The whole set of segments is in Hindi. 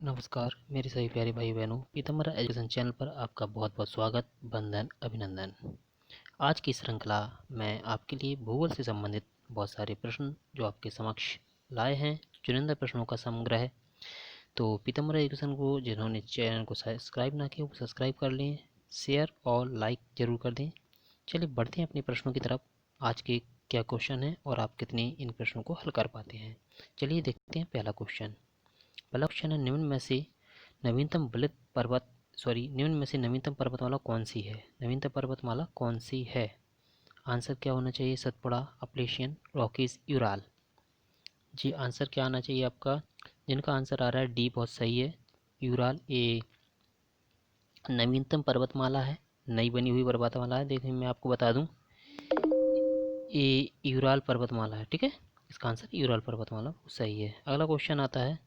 नमस्कार मेरे सभी प्यारे भाई बहनों, पीताम्बर एजुकेशन चैनल पर आपका बहुत बहुत स्वागत, वंदन, अभिनंदन। आज की श्रृंखला में आपके लिए भूगोल से संबंधित बहुत सारे प्रश्न जो आपके समक्ष लाए हैं, चुनिंदा प्रश्नों का संग्रह है। तो पीताम्बर एजुकेशन को जिन्होंने चैनल को सब्सक्राइब ना किया वो सब्सक्राइब कर लें, शेयर और लाइक जरूर कर दें। चलिए बढ़ते हैं अपने प्रश्नों की तरफ। आज के क्या क्वेश्चन है और आप कितने इन प्रश्नों को हल कर पाते हैं। चलिए देखते हैं पहला क्वेश्चन। पहला क्वेश्चन है, निम्न में से नवीनतम पर्वतमाला कौन सी है। नवीनतम पर्वतमाला कौन सी है। आंसर क्या होना चाहिए। Satpura, Appalachian, Rockies, Ural. जी आंसर क्या आना चाहिए आपका। जिनका आंसर आ रहा है डी बहुत सही है। यूराल ये नवीनतम पर्वतमाला है, नई बनी हुई पर्वतमाला है। देखिए मैं आपको बता दूं, ये यूराल पर्वतमाला है। ठीक है, इसका आंसर यूराल पर्वतमाला सही है। अगला क्वेश्चन आता है,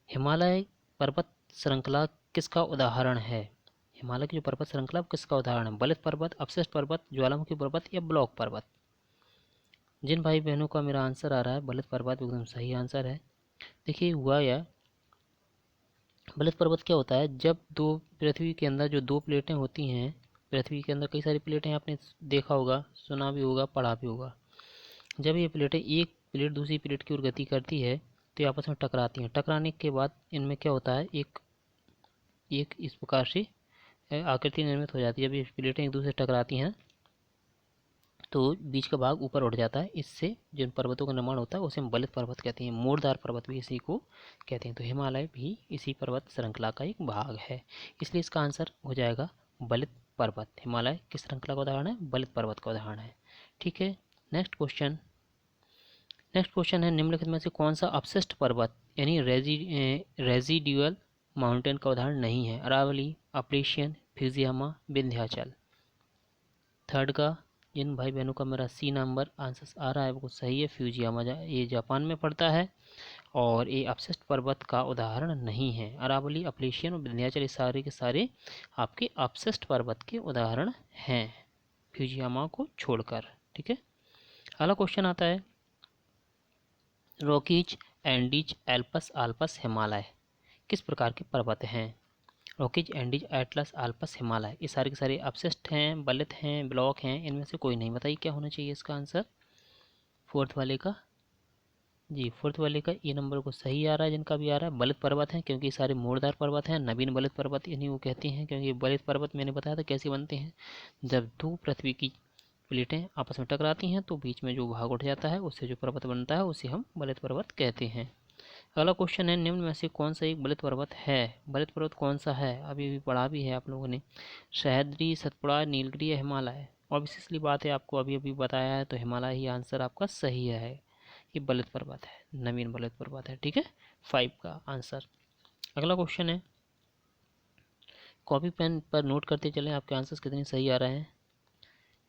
हिमालय पर्वत श्रृंखला किसका उदाहरण है। हिमालय की जो पर्वत श्रृंखला किसका उदाहरण है। बलित पर्वत, अपशिष्ट पर्वत, ज्वालामुखी पर्वत या ब्लॉक पर्वत। जिन भाई बहनों का मेरा आंसर आ रहा है बलित पर्वत, एकदम सही आंसर है। देखिए हुआ या बलित पर्वत क्या होता है, जब दो पृथ्वी के अंदर जो दो प्लेटें होती हैं, पृथ्वी के अंदर कई सारी प्लेटें आपने देखा होगा, सुना भी होगा, पढ़ा भी होगा। जब ये प्लेटें एक प्लेट दूसरी प्लेट की ओर गति करती है तो ये आपस में टकराती हैं। टकराने के बाद इनमें क्या होता है, एक एक इस प्रकार से आकृति निर्मित हो जाती है। जब ये प्लेटें एक दूसरे से टकराती हैं तो बीच का भाग ऊपर उठ जाता है। इससे जिन पर्वतों का निर्माण होता है उसे हम बलित पर्वत कहते हैं। मोड़दार पर्वत भी इसी को कहते हैं। तो हिमालय भी इसी पर्वत श्रृंखला का एक भाग है, इसलिए इसका आंसर हो जाएगा बलित पर्वत। हिमालय किस श्रृंखला का उदाहरण है, बलित पर्वत का उदाहरण है। ठीक है, नेक्स्ट क्वेश्चन है, निम्नलिखित में से कौन सा अपशिष्ट पर्वत यानी रेजिड्यूअल माउंटेन का उदाहरण नहीं है। Aravalli, Appalachian, Fujiyama, Vindhyachal. Third का, जिन भाई बहनों का मेरा सी नंबर आंसर आ रहा है वो सही है। फ्यूजियामा ये जापान में पड़ता है और ये अपशिष्ट पर्वत का उदाहरण नहीं है। अरावली, अपलेशियन और विंध्याचल ये सारे के सारे आपके अपशिष्ट पर्वत के उदाहरण हैं, फ्यूजियामा को छोड़कर। ठीक है, अगला क्वेश्चन आता है, Rockies, Andes, Alps, Alps, Himalaya किस प्रकार के पर्वत हैं। Rockies, Andes, Atlas, Alps, Himalaya ये सारे के सारे अपशिष्ट हैं, बलित हैं, ब्लॉक हैं, इनमें से कोई नहीं। बताइए क्या होना चाहिए इसका आंसर। फोर्थ वाले का, जी फोर्थ वाले का ए नंबर को सही आ रहा है। जिनका भी आ रहा है बलित पर्वत हैं, क्योंकि सारे मोड़दार पर्वत हैं। नवीन बलित पर्वत इन्हीं को कहते हैं, क्योंकि बलित पर्वत मैंने बताया था कैसे बनते हैं। जब दो पृथ्वी की प्लेटें आपस में टकराती हैं तो बीच में जो भाग उठ जाता है उससे जो पर्वत बनता है उसे हम बलित पर्वत कहते हैं। अगला क्वेश्चन है, निम्न में से कौन सा एक बलित पर्वत है। बलित पर्वत कौन सा है, अभी अभी पढ़ा भी है आप लोगों ने। सह्याद्री, सतपुड़ा, नीलगिरी या हिमालय। और विशेषली बात है, आपको अभी अभी बताया है तो हिमालय ही आंसर आपका सही है। ये बलित पर्वत है, नवीन बलित पर्वत है। ठीक है, 5 का आंसर। अगला क्वेश्चन है, कॉपी पेन पर नोट करते चलें आपके आंसर्स कितने सही आ रहे हैं।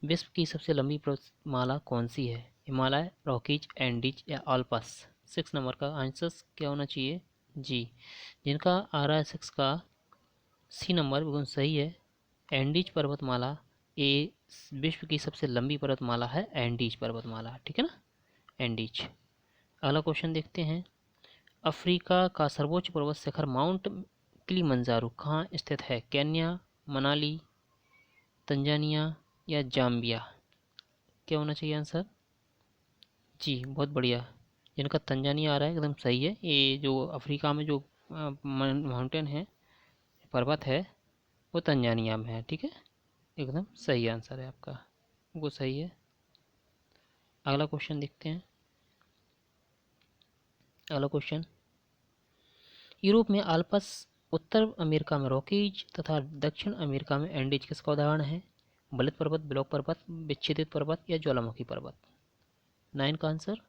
विश्व की सबसे लंबी पर्वतमाला कौन सी है। हिमालय, रॉकीज, एंडीज या आल्पस। 6 नंबर का आंसर क्या होना चाहिए। जी जिनका आ रहा है 6 का सी नंबर बिल्कुल सही है। एंडीज पर्वतमाला ये विश्व की सबसे लंबी पर्वतमाला है, एंडीज पर्वतमाला। ठीक है ना, एंडीज। अगला क्वेश्चन देखते हैं, अफ्रीका का सर्वोच्च पर्वत शिखर माउंट किलिमंजारो कहाँ स्थित है। केन्या, मनाली, तंजानिया या जाम्बिया। क्या होना चाहिए आंसर। जी बहुत बढ़िया, जिनका तंजानिया आ रहा है एकदम सही है। ये जो अफ्रीका में जो माउंटेन है, पर्वत है, वो तंजानिया में है। ठीक है, एकदम सही आंसर है आपका, वो सही है। अगला क्वेश्चन देखते हैं। अगला क्वेश्चन, यूरोप में आल्पस, उत्तर अमेरिका में रॉकीज तथा दक्षिण अमेरिका में एंडीज किसका उदाहरण है। बलित पर्वत, ब्लॉक पर्वत, विच्छेदित पर्वत या ज्वालामुखी पर्वत। 9 का आंसर,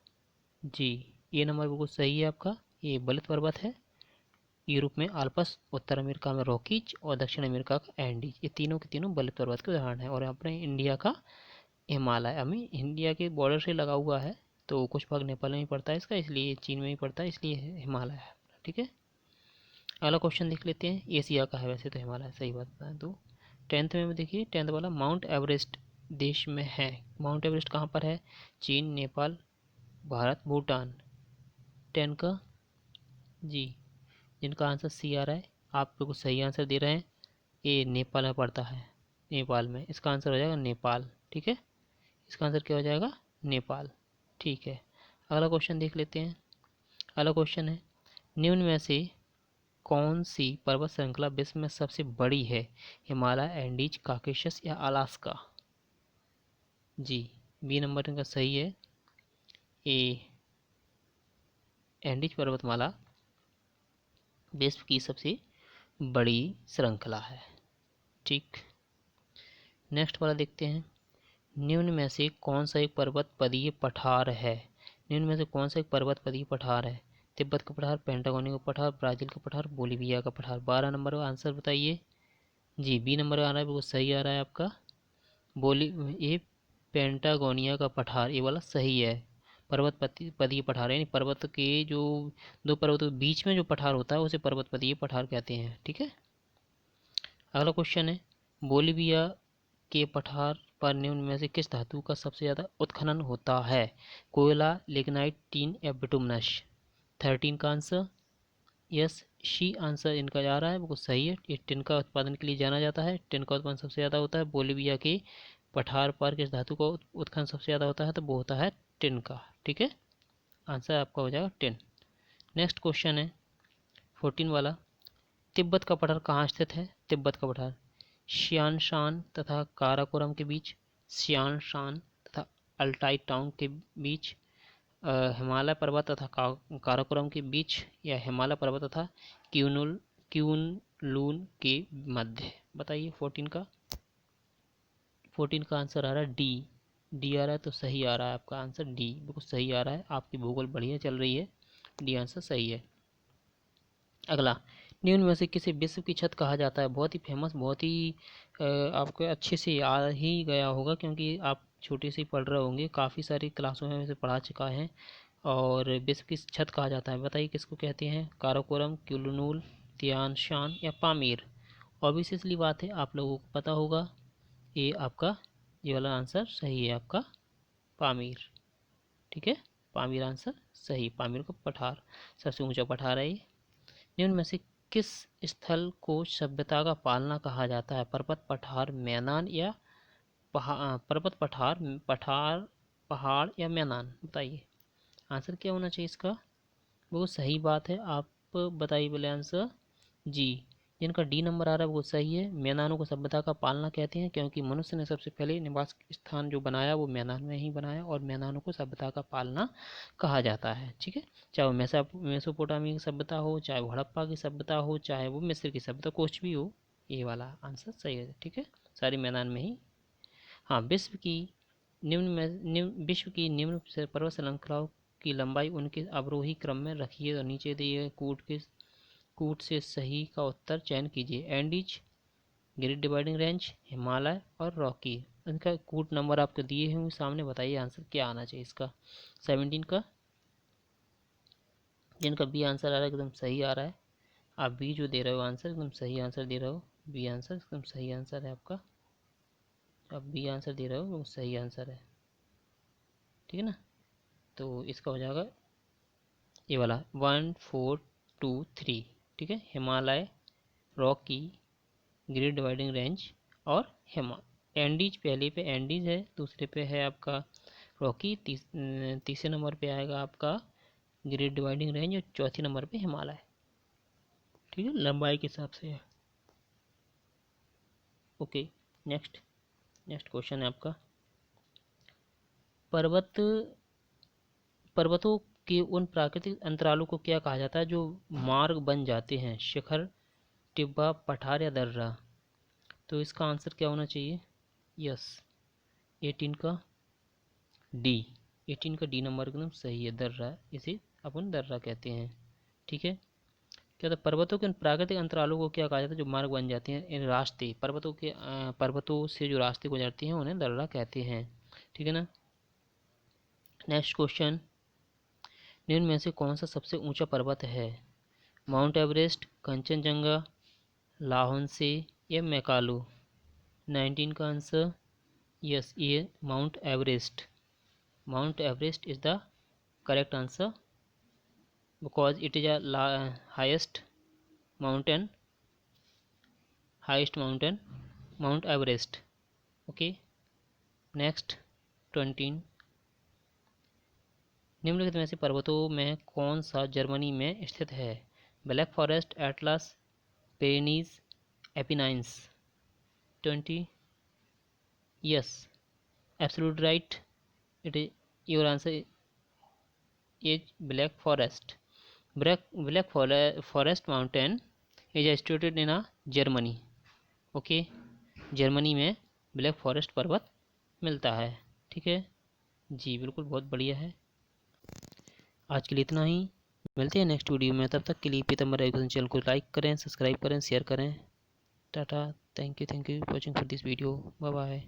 जी ये नंबर बिल्कुल सही है आपका। ये बलित पर्वत है। यूरोप में आल्पस, उत्तर अमेरिका में रॉकीज और दक्षिण अमेरिका का एंडीज, ये तीनों के तीनों बलित पर्वत के उदाहरण हैं। और अपने इंडिया का हिमालय हमें इंडिया के बॉर्डर से लगा हुआ है, तो कुछ भाग नेपाल में ही पड़ता है इसका, इसलिए चीन में ही पड़ता है, इसलिए हिमालय है। ठीक है, अगला क्वेश्चन देख लेते हैं। एशिया का है वैसे तो हिमालय, सही बात बताएं तो। 10th में देखिए, 10th वाला, माउंट एवरेस्ट देश में है। माउंट एवरेस्ट कहाँ पर है। चीन, नेपाल, भारत, भूटान। 10 का, जी जिनका आंसर सी आ रहा है। आप बिल्कुल सही आंसर दे रहे हैं। ये नेपाल में पड़ता है, नेपाल में। इसका आंसर हो जाएगा नेपाल। ठीक है, इसका आंसर क्या हो जाएगा? नेपाल। ठीक है, अगला क्वेश्चन देख लेते हैं। अगला क्वेश्चन है, निम्न में से कौन सी पर्वत श्रृंखला विश्व में सबसे बड़ी है? हिमालय, एंडीज, काकेशस या अलास्का? जी, बी नंबर इनका सही है। ए एंडीज पर्वतमाला विश्व की सबसे बड़ी श्रृंखला है। ठीक, नेक्स्ट वाला देखते हैं। निम्न में से कौन सा एक पर्वत पदीय पठार है? निम्न में से कौन सा एक पर्वत पदीय पठार है? तिब्बत का पठार, पेंटागोनिक का पठार, ब्राज़ील का पठार, बोलीविया का पठार। 12 नंबर का आंसर बताइए। जी, बी नंबर आ रहा है, बिल्कुल सही आ रहा है आपका। ये पेंटागोनिया का पठार, ये वाला सही है। पर्वत पदीय पठार यानी पर्वत के जो दो पर्वतों के बीच में जो पठार होता है उसे पर्वत पदीय पठार कहते हैं। ठीक है, अगला क्वेश्चन है, बोलीविया के पठार पर निम्न में से किस धातु का सबसे ज़्यादा उत्खनन होता है? कोयला, लिग्नाइट, टीन या बिटुमनस? 13 का आंसर यस, शी आंसर इनका जा रहा है, बिल्कुल सही है। ये टिन का उत्पादन के लिए जाना जाता है। टिन का उत्पादन सबसे ज़्यादा होता है बोलीविया के पठार पर। किस धातु का उत्खनन सबसे ज़्यादा होता है? तो वो होता है टिन का। ठीक है, आंसर आपका हो जाएगा टिन। नेक्स्ट क्वेश्चन है 14 वाला, तिब्बत का पठार कहाँ स्थित है? तिब्बत का पठार शियानशान तथा काराकोरम के बीच, शियानशान तथा अल्टाई टाउन के बीच, हिमालय पर्वत तथा काराकोरम के बीच, या हिमालय पर्वत तथा क्यूनलून के मध्य? बताइए। 14 का आंसर आ रहा है डी। डी आ रहा है तो सही आ रहा है आपका आंसर। डी बिल्कुल सही आ रहा है। आपकी भूगोल बढ़िया चल रही है। डी आंसर सही है। अगला, निम्न में से किसे विश्व की छत कहा जाता है? बहुत ही फेमस, बहुत ही आपको अच्छे से याद ही गया होगा क्योंकि आप छोटे से ही पढ़ रहे होंगे, काफ़ी सारी क्लासों में इसे पढ़ा चुका है। और विश्व की छत कहा जाता है, बताइए किसको कहते हैं? काराकोरम, क्यूलुनुल, तियान शान या पामीर? ऑब्वियसली बात है, आप लोगों को पता होगा। ये आपका ये वाला आंसर सही है आपका, पामीर। ठीक है, पामीर आंसर सही। पामीर का पठार सबसे ऊंचा पठार है ये। निम्न में से किस स्थल को सभ्यता का पालना कहा जाता है? पर्वत, पठार, मैदान या पर्वत, पठार, पहाड़ या मैदान? बताइए आंसर क्या होना चाहिए इसका। वो सही बात है, आप बताइए बोले आंसर। जी, जिनका डी नंबर आ रहा है वो सही है। मैदानों को सभ्यता का पालना कहते हैं क्योंकि मनुष्य ने सबसे पहले निवास स्थान जो बनाया वो मैदान में ही बनाया, और मैदानों को सभ्यता का पालना कहा जाता है। ठीक है, चाहे वो मेसोपोटामी की सभ्यता हो, चाहे वो हड़प्पा की सभ्यता हो, चाहे वो मिस्र की सभ्यता, कुछ भी हो, ये वाला आंसर सही है। ठीक है, सारी मैदान में ही। हाँ, विश्व की निम्न पर्वत श्रृंखलाओं की लंबाई उनके अवरोही क्रम में रखिए और नीचे दिए कूट से सही का उत्तर चयन कीजिए। Andes, great dividing range, Himalaya और रॉकी। इनका कूट नंबर आपको दिए हैं सामने, बताइए आंसर क्या आना चाहिए इसका। 17 का, जिनका बी आंसर आ रहा है एकदम सही आ रहा है। आप बी जो दे रहे हो आंसर एकदम सही आंसर दे रहे हो। बी आंसर एकदम सही आंसर है आपका। आप बी आंसर दे रहे हो वो सही आंसर है। ठीक है ना, तो इसका हो जाएगा ये वाला 1 4 2 3। ठीक है, Himalaya, Rocky, great dividing range और एंडीज। पहले पे एंडीज है, दूसरे पे है आपका रॉकी, तीसरे नंबर पे आएगा आपका ग्रेट डिवाइडिंग रेंज और चौथे नंबर पे हिमालय। ठीक है, लंबाई के हिसाब से है। ओके, नेक्स्ट क्वेश्चन है आपका, पर्वतों के उन प्राकृतिक अंतरालों को क्या कहा जाता है जो मार्ग बन जाते हैं? शिखर, टिब्बा, पठार या दर्रा? तो इसका आंसर क्या होना चाहिए? यस, 18 का डी। 18 का डी नंबर एकदम सही है, दर्रा। इसे अपन दर्रा कहते हैं। ठीक है, क्या होता है? पर्वतों के उन प्राकृतिक अंतरालों को क्या कहा जाता है जो मार्ग बन जाते हैं? इन रास्ते, पर्वतों से जो रास्ते गुजरते हैं उन्हें दर्रा कहते हैं। ठीक है ना, नेक्स्ट क्वेश्चन, निम्न में से कौन सा सबसे ऊंचा पर्वत है? माउंट एवरेस्ट, कंचनजंगा, लाहौनसे या मैकालू? 19 का आंसर यस, ये mount Everest. Mount Everest is the correct answer because it is a highest mountain, highest mountain mount Everest. Okay, next 20, निम्नलिखित में से पर्वतों में कौन सा जर्मनी में स्थित है? Black Forest, Atlas, Pyrenees, Apennines. 20, yes, absolute right, it is your answer is Black Forest. Black Forest mountain is situated in Germany. Okay, Germany में ब्लैक फॉरेस्ट पर्वत मिलता है। ठीक है जी, बिल्कुल, बहुत बढ़िया है। आज के लिए इतना ही, मिलते हैं नेक्स्ट वीडियो में। तब तक के लिए पीतम्बर एजुकेशन चैनल को लाइक करें, सब्सक्राइब करें, शेयर करें। Tata, thank you for watching for this video, bye bye.